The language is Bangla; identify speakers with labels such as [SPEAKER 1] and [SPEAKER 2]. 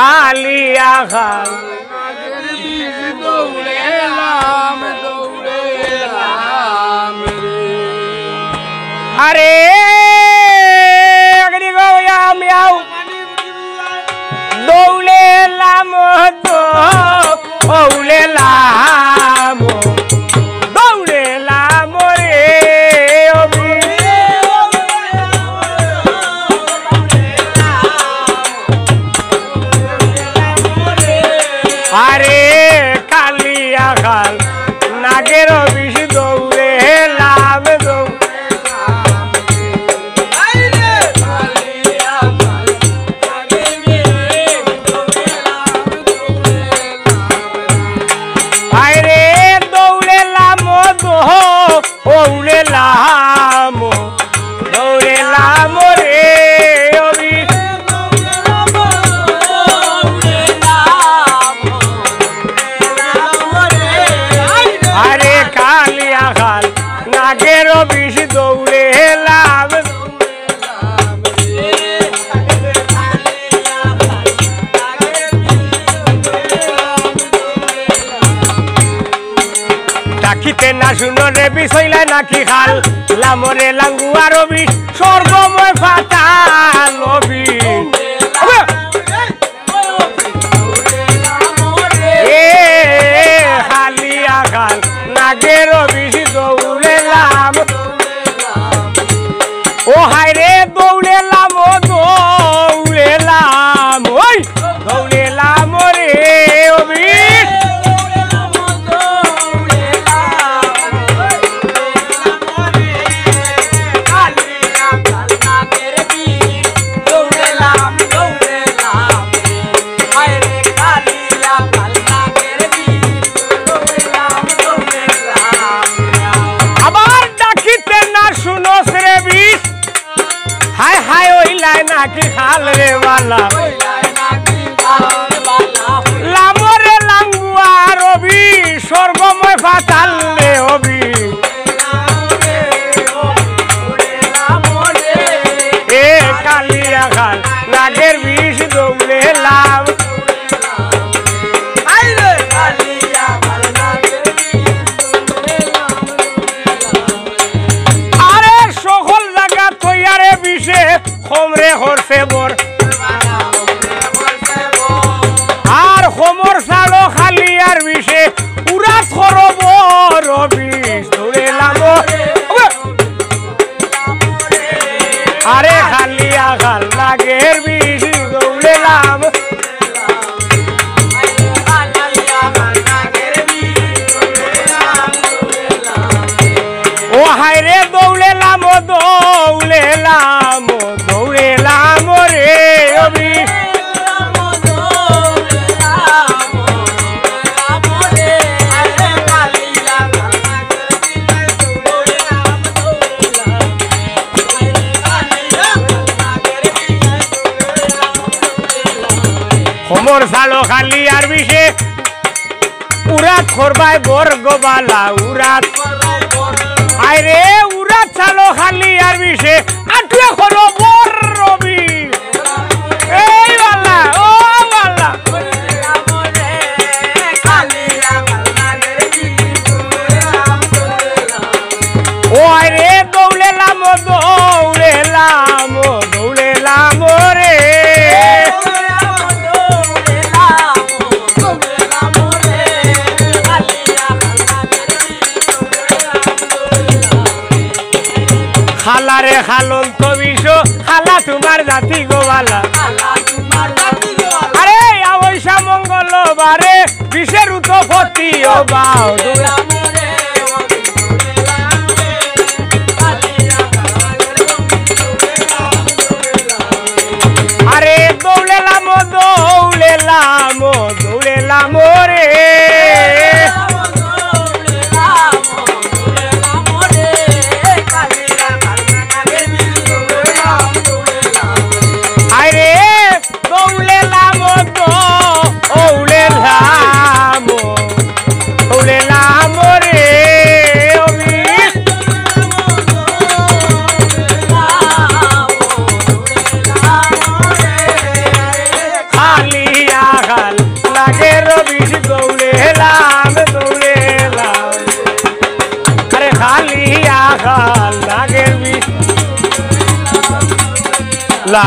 [SPEAKER 1] কালিয়া খাল আরে দৌড়েলাম দৌড়েলাম দৌড়েলাম রে আরে কালিয়া খাল নাগের বিষ দৌড়েলাম দৌড়েলাম দৌড়েলাম রে আরে কালিয়া খাল নাগের বিষ দৌড়েলাম ডাকিতে না শুনো রে বিষয়লা নাকি খাল লামরে লাঙ্গুয়ার বিষ সর্বময় ফাটাল হালিয়া খাল নাগের বিষ দৌড়েলাম ও হায় রে দৌড়েলাম ও দৌড়েলাম ওই দৌড়েলাম রে বিষ নাকি খাল রে বালা লামরে লাঙ্গুয়া রবি সর্বময় ফাটাল রে হবি এ কালিয়া খাল নাগের বিষ দৌড়েলাম আরে সকল জায়গা তৈয়ারে বিষে হোমরে হরছে বর আর হোমর সালো খালি আর বিষে উড়া থরবর বিষ দৌড়েলাম আরে খালিয়া খাল নাগের বিষ দৌড়েলাম ও হায় রে দৌড়েলাম দৌড়েলাম দৌড়েলাম রে অবি হোমর সালো খালি আর বিষে উড়াত করবাই বর্গবালা উড়াত আরে উড়াত সালো খালি আর বিষে আটুয়ে করো বর রবি এই বালা ও বালা ও আরে দৌড়েলাম দৌড়েলাম দৌড়েলাম রে খালারে খালন তো বিষ খালা তোমার জাতি গোবালা আরে অবৈশা মঙ্গলবারে বিষের উৎপত্তি ও বাও আরে দৌড়েলাম দৌড়েলাম দৌড়েলাম রে খালিয়া খাল নাগের বিষ লা